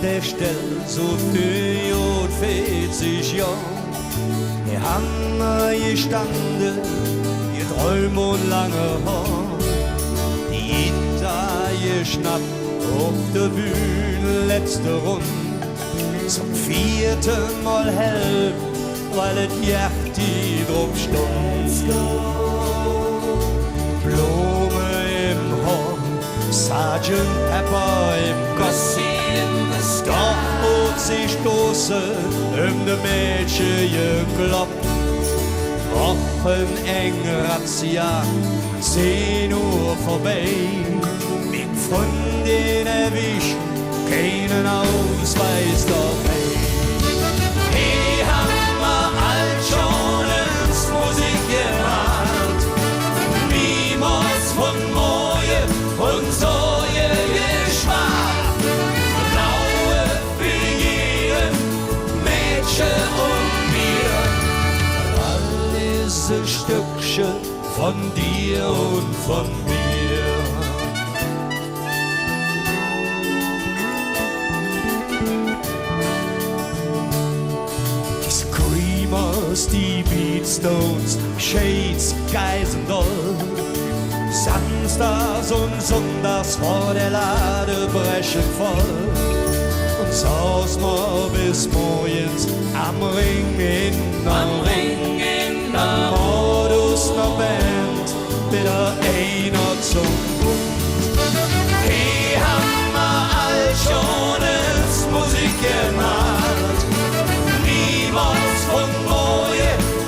der Stelle so früh und 40 Jahre. Wir haben gestanden, ihr Träume und lange Haar. Die Gitarre geschnappt auf der Bühne, letzte Runde. Zum 4. Mal helfen, weil es Jachti drauf stand. Blume im Haar, Sergeant Pepper im Kopf. Doch hat sich stoßen, de Mädchen gekloppt. Wochen eng Razzia, 10 Uhr vorbei. Mit Freundin erwischt, keinen Ausweis dabei. Die haben wir all schon ins Musik gemacht. Niemals von Morgen und so geschwach. Blaue für jeden Mädchen und mir. Alles ein Stückchen von dir und von mir. Die Beatstones, Shades, Geisendoll. Samstags und Sonntags vor der Lade brechen voll. Und saß mal bis morgens am Ring in der Modus noch Band, wieder einer zum Bund. Die haben wir all schon ins Musik gemacht. Niemals von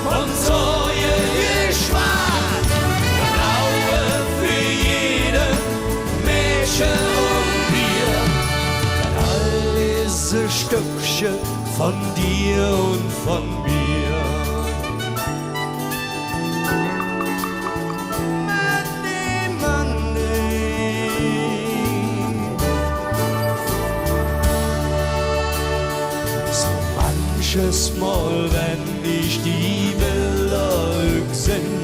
und so geschwach. Blaue für jeden Mädchen und mir. All ist ein Stückchen von dir und von mir. Monday, Monday. So manches Mal, wenn ich die Bilder sehen,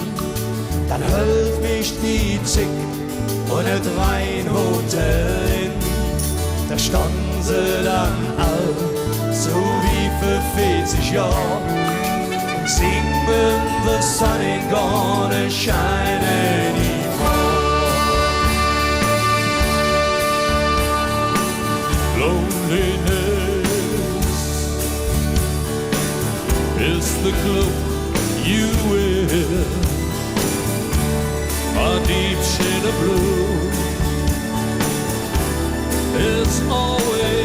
dann hält mich die Zick und et Rheinhotel hin. Da standen sie dann all, so wie für 40 Jahre. Singen, the sun ain't gonna shine anymore. Loneliness is the cloak you wear, a deep shade of blue. It's always